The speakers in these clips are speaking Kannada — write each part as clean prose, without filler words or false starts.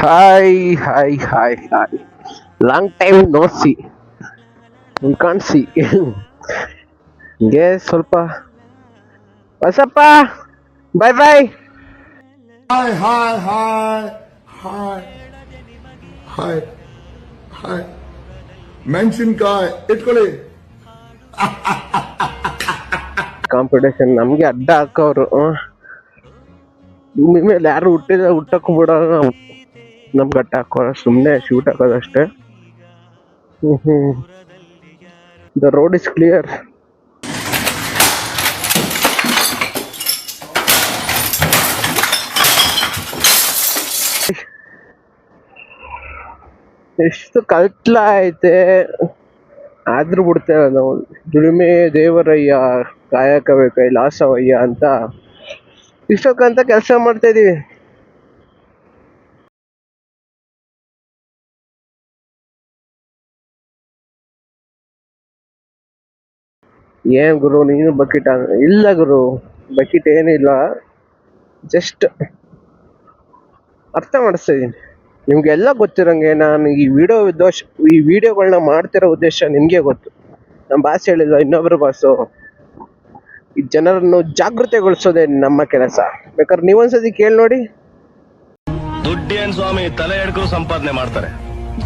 Hi, hi, hi, hi. Long time no see. We can't see. ಹಂಗೆ ಸ್ವಲ್ಪ ಹೊಸಪ್ಪ ಬಾಯ್ ಬಾಯ್. Hi, hi, hi, hi, hi, hi. ಮೆಣಸಿನ್ಕಾಯಿ ಇಟ್ಕೊಳ್ಳಿ. ಕಾಂಪಿಟೇಷನ್ ನಮ್ಗೆ ಅಡ್ಡ ಹಾಕೋರು. ಭೂಮಿ ಮೇಲೆ ಯಾರು ಹುಟ್ಟಕ್ಕೂ ಬಿಡೋಣ ನಾವು. ನಮ್ಗೆ ಅಡ್ಡ ಹಾಕೋರು ಸುಮ್ಮನೆ ಶೂಟ್ ಹಾಕೋದಷ್ಟೇ. The road is clear. ಎಷ್ಟು ಕತ್ಲ ಐತೆ ಆದ್ರೂ ಬಿಡ್ತೇವೆ ನಾವು. ದುಡಿಮೆ ದೇವರಯ್ಯ ಕಾಯಕವೇ ಕೈಲಾಸವಯ್ಯ ಅಂತ ಇಷ್ಟಕ್ಕಂತ ಕೆಲಸ ಮಾಡ್ತಾ ಇದೀವಿ. ಏನ್ ಗುರು ನೀನು ಬಕೆಟ್ ಇಲ್ಲ ಗುರು, ಬಕೆಟ್ ಏನಿಲ್ಲ, ಜಸ್ಟ್ ಅರ್ಥ ಮಾಡಿಸ್ತಾ ಇದೀನಿ ನಿಮ್ಗೆಲ್ಲ ಗೊತ್ತಿರಂಗೆ. ನಾನು ಈ ವಿಡಿಯೋಗಳನ್ನ ಮಾಡ್ತಿರೋ ಉದ್ದೇಶ ನಿಮ್ಗೆ ಗೊತ್ತು. ನಮ್ಮ ಬಾಸ್ ಹೇಳಿಲ್ಲ, ಇನ್ನೊಬ್ರು ಬಾಸು. ಈ ಜನರನ್ನು ಜಾಗೃತಿಗೊಳಿಸೋದೇ ನಮ್ಮ ಕೆಲಸ. ಬೇಕಾದ್ರೆ ನೀವೊಂದ್ಸತಿ ಕೇಳಿ ನೋಡಿ. ದುಡ್ಡೇನ್ ಸ್ವಾಮಿ ತಲೆ ಎಡ್ಕರು ಸಂಪಾದನೆ ಮಾಡ್ತಾರೆ,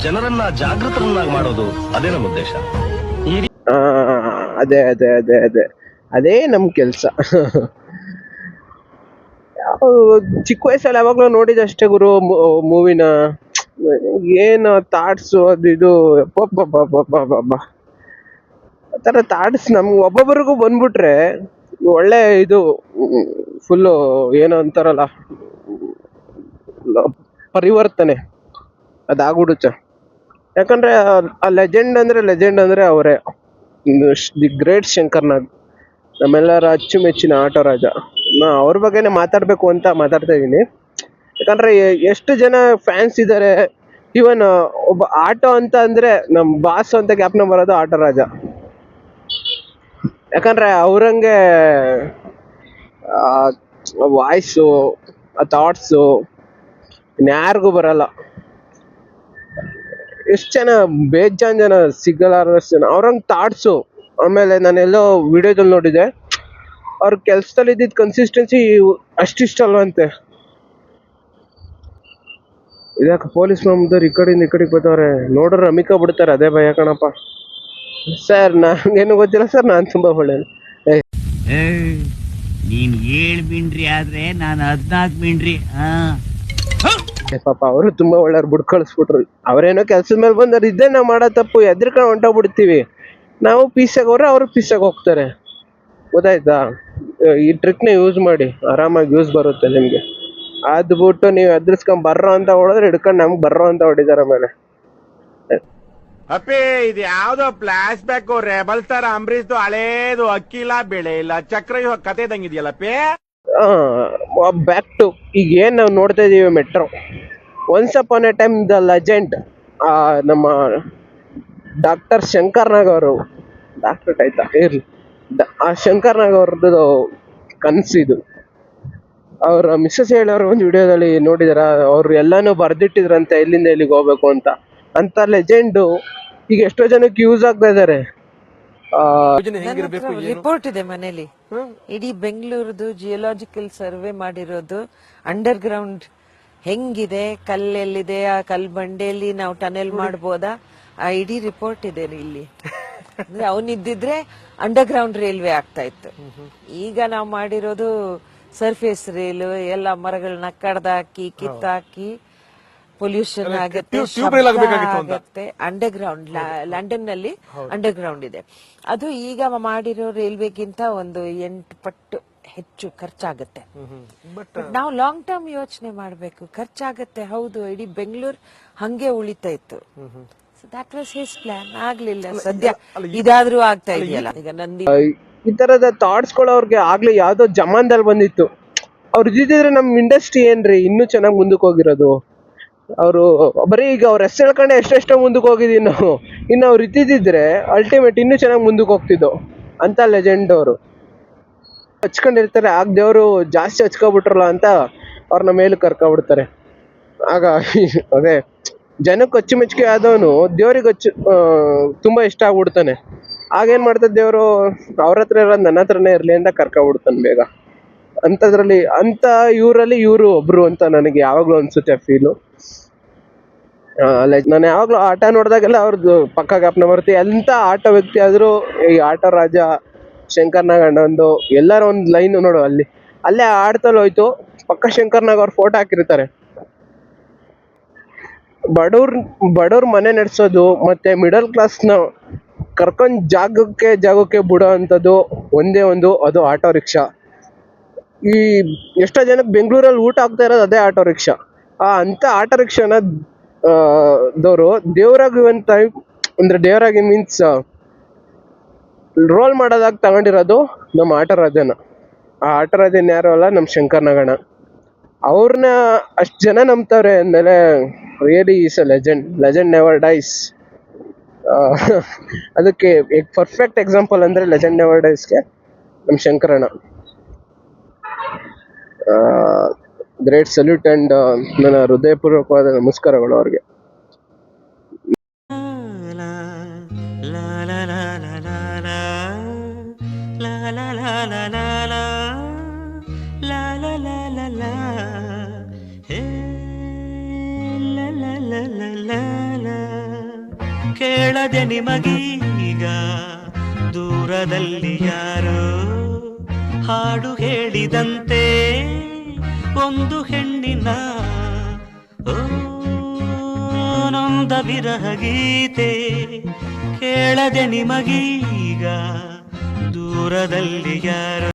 ಜನರನ್ನ ಜಾಗೃತರನ್ನಾಗಿ ಮಾಡೋದು ಅದೇ ನಮ್ಮ ಉದ್ದೇಶ. ಆ ಅದೇ ಅದೇ ಅದೇ ಅದೇ ಅದೇ ನಮ್ ಕೆಲ್ಸ. ಚಿಕ್ಕ ವಯಸ್ಸಲ್ಲಿ ಯಾವಾಗ್ಲೂ ನೋಡಿದಷ್ಟೇ ಗುರು ಮೂವಿನ. ಏನು ಥಾಟ್ಸು ಅದು ಇದು ಆ ಥರ ಥಾಟ್ಸ್ ನಮ್ಗೆ ಒಬ್ಬೊಬ್ಬರಿಗೂ ಬಂದ್ಬಿಟ್ರೆ ಒಳ್ಳೆ ಇದು ಫುಲ್ಲು ಏನೋ ಅಂತಾರಲ್ಲ ಪರಿವರ್ತನೆ ಅದಾಗ್ಬಿಡುತ್ತೆ. ಯಾಕಂದ್ರೆ ಆ ಲೆಜೆಂಡ್ ಅಂದ್ರೆ ಅವರೇ, ದಿ ಗ್ರೇಟ್ ಶಂಕರ್ ನಾಗ್, ನಮ್ಮೆಲ್ಲರ ಅಚ್ಚುಮೆಚ್ಚಿನ ಆಟೋ ರಾಜ. ನಾ ಅವ್ರ ಬಗ್ಗೆನೇ ಮಾತಾಡ್ಬೇಕು ಅಂತ ಮಾತಾಡ್ತಾ ಇದ್ದೀನಿ. ಯಾಕಂದ್ರೆ ಎಷ್ಟು ಜನ ಫ್ಯಾನ್ಸ್ ಇದ್ದಾರೆ. ಇವನ್ ಒಬ್ಬ ಆಟೋ ಅಂತ ಅಂದ್ರೆ ನಮ್ ಬಾಸ್ ಅಂತ ಜ್ಞಾಪನ ಬರೋದು ಆಟೋ ರಾಜ. ಯಾಕಂದ್ರೆ ಅವ್ರಂಗೆ ವಾಯ್ಸು, ಆ ಥಾಟ್ಸು ಇನ್ಯಾರಿಗೂ ಬರಲ್ಲ. ಎಷ್ಟು ಜನ ಬೇಜಾನ್ ಜನ ಸಿಗಲಾರದಷ್ಟು ಜನ ಅವ್ರಂಗೆ ಥಾಟ್ಸು. ಆಮೇಲೆ ನಾನೆಲ್ಲೋ ವಿಡಿಯೋದಲ್ಲಿ ನೋಡಿದೆ, ಅವ್ರ ಕೆಲ್ಸದಲ್ಲಿ ಇದ್ದಿದ್ದ ಕನ್ಸಿಸ್ಟೆನ್ಸಿ ಅಷ್ಟಿಷ್ಟಲ್ವಂತೆ. ಇದ್ಯಾಕೆ ಪೊಲೀಸ್ ಮಾಮೂದವ್ರು ಈ ಕಡೆಯಿಂದ ಈ ಕಡೆಗೆ ಬರ್ತಾವ್ರೆ, ನೋಡ್ರೆ ಅಮಿಕ ಬಿಡ್ತಾರೆ, ಅದೇ ಭಯ ಕಣಪ್ಪ. ಸರ್ ನಂಗೇನು ಗೊತ್ತಿಲ್ಲ ಸರ್, ನಾನು ತುಂಬಾ ಒಳ್ಳೆಯದು. ನೀನ್ 7 ಮಿಂಡ್ರಿ ಆದ್ರೆ ನಾನು 14 ಮಿಂಡ್ರಿ. ಪಾಪ ಅವರು ತುಂಬಾ ಒಳ್ಳೆಯವ್ರು, ಬಿಡ್ ಕಳಿಸ್ಬಿಟ್ರು. ಅವ್ರೇನೋ ಕೆಲ್ಸದ ಮೇಲೆ ಬಂದವ್ರು, ಇದ್ದೇ ನಾವು ಮಾಡೋ ತಪ್ಪು, ಎದ್ರಕೊಂಡು ಹೊಂಟೋಗ್ಬಿಡ್ತೀವಿ ನಾವು. ಪೀಸಾಗ ಹೋದ್ರೆ ಅವರು ಪೀಸಾಗ ಹೋಗ್ತಾರೆ. ಗೊತ್ತಾಯ್ತಾ? ಈ ಟ್ರಿಕ್ನ ಯೂಸ್ ಮಾಡಿ, ಆರಾಮಾಗಿ ಯೂಸ್ ಬರುತ್ತೆ ನಿಮ್ಗೆ. ಅದ್ ಬಿಟ್ಟು ನೀವು ಎದುರಿಸ್ಕೊಂಡ್ ಬರ್ರೋ ಅಂತ ಹೊಡೆದ್ರೆ ಹಿಡ್ಕೊಂಡು ನಮ್ಗೆ ಬರ್ರೋ ಅಂತ ಹೊಡಿದಾರ ಮೇಲೆ. ಅಪ್ಪಿ ಇದು ಯಾವ್ದೋ ಫ್ಲಾಶ್ ಬ್ಯಾಕ್ ರೆಬಲ್ ಸ್ಟಾರ್ ಅಂಬರೀಶ್ದು ಹಳೇದು, ಅಕ್ಕಿಲ್ಲ ಬೆಳೆ ಇಲ್ಲ ಚಕ್ರವ್ಯೂಹ ಕತೆ ಇದಂಗಿದೆಯಲ್ಲಪ್ಪಿ. ಬ್ಯಾಕ್ ಟು ಈಗ ಏನ್ ನಾವು ನೋಡ್ತಾ ಇದೀವಿ metro. Once upon A time the legend ನಮ್ಮ ಡಾಕ್ಟರ್ ಶಂಕರ್ ನಾಗ್ ಅವರು, ಡಾಕ್ಟರ್ ಆಯ್ತಾ ಇರ್ಲಿ, ಆ ಶಂಕರ್ ನಾಗ್ ಅವ್ರದ್ದು ಕನಸಿದು. ಅವ್ರ ಮಿಸ್ಸಸ್ ಹೇಳೋರು ಒಂದು ವಿಡಿಯೋದಲ್ಲಿ ನೋಡಿದಾರ, ಅವ್ರು ಎಲ್ಲಾನು ಬರ್ದಿಟ್ಟಿದ್ರಂತೆ ಎಲ್ಲಿಂದ ಎಲ್ಲಿಗೆ ಹೋಗ್ಬೇಕು ಅಂತ ಲೆಜೆಂಡು ಈಗ ಎಷ್ಟೋ ಜನಕ್ಕೆ ಯೂಸ್ ಆಗ್ತಾ ಇದಾರೆ. ರಿಪೋರ್ಟ್ ಇದೆ ಮನೇಲಿ, ಇಡೀ ಬೆಂಗಳೂರದು ಜಿಯೋಲಾಜಿಕಲ್ ಸರ್ವೆ ಮಾಡಿರೋದು. ಅಂಡರ್ ಗ್ರೌಂಡ್ ಹೆಂಗಿದೆ, ಕಲ್ಲೆಲ್ಲಿದೆ, ಆ ಕಲ್ ಬಂಡೆಯಲ್ಲಿ ನಾವು ಟನೆಲ್ ಮಾಡ್ಬೋದಾ, ಆ ಇಡೀ ರಿಪೋರ್ಟ್ ಇದೆ ಇಲ್ಲಿ. ಅಂದ್ರೆ ಅವನಿದ್ದಿದ್ರೆ ಅಂಡರ್ ಗ್ರೌಂಡ್ ರೈಲ್ವೆ ಆಗ್ತಾ ಇತ್ತು. ಈಗ ನಾವು ಮಾಡಿರೋದು ಸರ್ಫೇಸ್ ರೈಲು, ಎಲ್ಲ ಮರಗಳನ್ನ ಕಡ್ದಾಕಿ ಕಿತ್ತಾಕಿ ಪೊಲ್ಯೂಷನ್ ಆಗುತ್ತೆ, ಅಂಡರ್ ಗ್ರೌಂಡ್. ಲಂಡನ್ ನಲ್ಲಿ ಅಂಡರ್ ಗ್ರೌಂಡ್ ಇದೆ. ಅದು ಈಗ ಮಾಡಿರೋ ರೈಲ್ವೆಗಿಂತ ಒಂದು 8 ಪಟ್ಟು ಹೆಚ್ಚು ಖರ್ಚಾಗತ್ತೆ. ಬಟ್ ನಾವು ಲಾಂಗ್ ಟರ್ಮ್ ಯೋಚನೆ ಮಾಡ್ಬೇಕು. ಖರ್ಚಾಗತ್ತೆ ಹೌದು, ಇಡೀ ಬೆಂಗಳೂರು ಹಂಗೆ ಉಳಿತಾ ಇತ್ತು. That was his plan. ಆಗ್ಲಿಲ್ಲ, ಸದ್ಯ ಇದಾದ್ರೂ ಆಗ್ತಾ ಇದೆಯಲ್ಲ. ಈಗ ನಂದಿ ಈ ತರದ ಥಾಟ್ಸ್ ಗಳು ಅವ್ರಿಗೆ ಆಗ್ಲೇ ಯಾವ್ದೋ ಜಮಾನ್ದಲ್ಲಿ ಬಂದಿತ್ತು. ಅವ್ರು ಇದ್ದಿದ್ರೆ ನಮ್ ಇಂಡಸ್ಟ್ರಿ ಏನ್ರಿ ಇನ್ನೂ ಚೆನ್ನಾಗಿ ಮುಂದಕ್ಕೆ ಹೋಗಿರೋದು. ಅವರು ಬರೀ ಈಗ ಅವ್ರ ಹೆಸರು ಹೇಳ್ಕೊಂಡೆ ಎಷ್ಟೆಷ್ಟೋ ಮುಂದಕ್ಕೆ ಹೋಗಿದೀವಿ ನಾವು. ಇನ್ನು ಅವ್ರು ಇದ್ದಿದ್ರೆ ಅಲ್ಟಿಮೇಟ್ ಇನ್ನೂ ಚೆನ್ನಾಗಿ ಮುಂದಕ್ಕೆ ಹೋಗ್ತಿದ್ದೋ ಅಂತ ಲೆಜೆಂಡ್ ಅವರು. ಹಚ್ಕೊಂಡಿರ್ತಾರೆ, ಆಗ ದೇವರು ಜಾಸ್ತಿ ಹಚ್ಕೊಬಿಟ್ರಲ್ಲ ಅಂತ ಅವ್ರನ್ನ ಮೇಲೆ ಕರ್ಕೊಬಿಡ್ತಾರೆ. ಆಗ ಅದೇ ಜನಕ್ಕೆ ಅಚ್ಚುಮೆಚ್ಚುಗೆ ಆದವನು ದೇವ್ರಿಗೆ ತುಂಬ ಇಷ್ಟ ಆಗ್ಬಿಡ್ತಾನೆ. ಆಗೇನು ಮಾಡ್ತದೆ ದೇವರು, ಅವ್ರ ಹತ್ರ ಇರೋದು ನನ್ನ ಹತ್ರನೇ ಇರಲಿ ಅಂತ ಕರ್ಕೊಬಿಡ್ತಾನೆ ಬೇಗ. ಅಂಥದ್ರಲ್ಲಿ ಇವರಲ್ಲಿ ಇವರು ಒಬ್ರು ಅಂತ ನನಗೆ ಯಾವಾಗಲೂ ಅನಿಸುತ್ತೆ ಫೀಲು. ಲೈಕ್ ನಾನು ಯಾವಾಗಲೂ ಆಟ ನೋಡಿದಾಗೆಲ್ಲ ಅವ್ರದ್ದು ಪಕ್ಕ ಜ್ಞಾಪನ ಬರುತ್ತೆ. ಎಂಥ ಆಟ ವ್ಯಕ್ತಿ ಆದರೂ ಈ ಆಟ ರಾಜ ಶಂಕರ್ ನಾಗ್ ಅಣ್ಣಂದು ಎಲ್ಲರ ಒಂದು ಲೈನ್ ನೋಡು, ಅಲ್ಲೇ ಆಡ್ತಲ್ಲಿ ಹೋಯ್ತು ಪಕ್ಕ ಶಂಕರ್ ನಾಗ್ ಅವ್ರ ಫೋಟೋ ಹಾಕಿರ್ತಾರೆ. ಬಡವ್ರ ಮನೆ ನಡೆಸೋದು ಮತ್ತೆ ಮಿಡಲ್ ಕ್ಲಾಸ್ನ ಕರ್ಕೊಂಡು ಜಾಗಕ್ಕೆ ಬಿಡೋ ಅಂಥದ್ದು ಒಂದೇ ಒಂದು, ಅದು ಆಟೋ ರಿಕ್ಷಾ. ಈ ಎಷ್ಟೋ ಜನಕ್ಕೆ ಬೆಂಗಳೂರಲ್ಲಿ ಊಟ ಆಗ್ತಾ ಇರೋದು ಅದೇ ಆಟೋ ರಿಕ್ಷಾ. ಅಂಥ ಆಟೋ ರಿಕ್ಷಾನ ದವರು ದೇವರಾಗಿ ಒಂದು ಟೈಪ್ ಅಂದರೆ ದೇವರಾಗಿ ಮೀನ್ಸ್ ರೋಲ್ ಮಾಡೋದಾಗಿ ತಗೊಂಡಿರೋದು ನಮ್ಮ ಆಟೋ ರಾಜನ. ಆ ಆಟೋ ರಾಜನ ಯಾರು ಅಲ್ಲ, ನಮ್ಮ ಶಂಕರ್ ನಾಗ್ ಅಣ್ಣ. ಅವ್ರನ್ನ ಅಷ್ಟು ಜನ ನಂಬ್ತಾರೆ ಅಂದಮೇಲೆ really is a legend never dies. ಅದಕ್ಕೆ ಪರ್ಫೆಕ್ಟ್ ಎಕ್ಸಾಂಪಲ್ ಅಂದರೆ ಲೆಜೆಂಡ್ ನೆವರ್ ಡೈಸ್ಗೆ ನಮ್ಮ ಶಂಕರಣ್ಣ. ಗ್ರೇಟ್ ಸಲ್ಯೂಟ್ ಆ್ಯಂಡ್ ನನ್ನ ಹೃದಯಪೂರ್ವಕವಾದ ನಮಸ್ಕಾರಗಳು ಅವ್ರಿಗೆ. ಕೇಳದೆ ನಿಮಗೀಗ ದೂರದಲ್ಲಿ ಯಾರೋ ಹಾಡು ಹೇಳಿದಂತೆ ಒಂದು ಹೆಣ್ಣಿನ ನೊಂದ ವಿರಹ ಗೀತೆ. ಕೇಳದೆ ನಿಮಗೀಗ ದೂರದಲ್ಲಿ ಯಾರೋ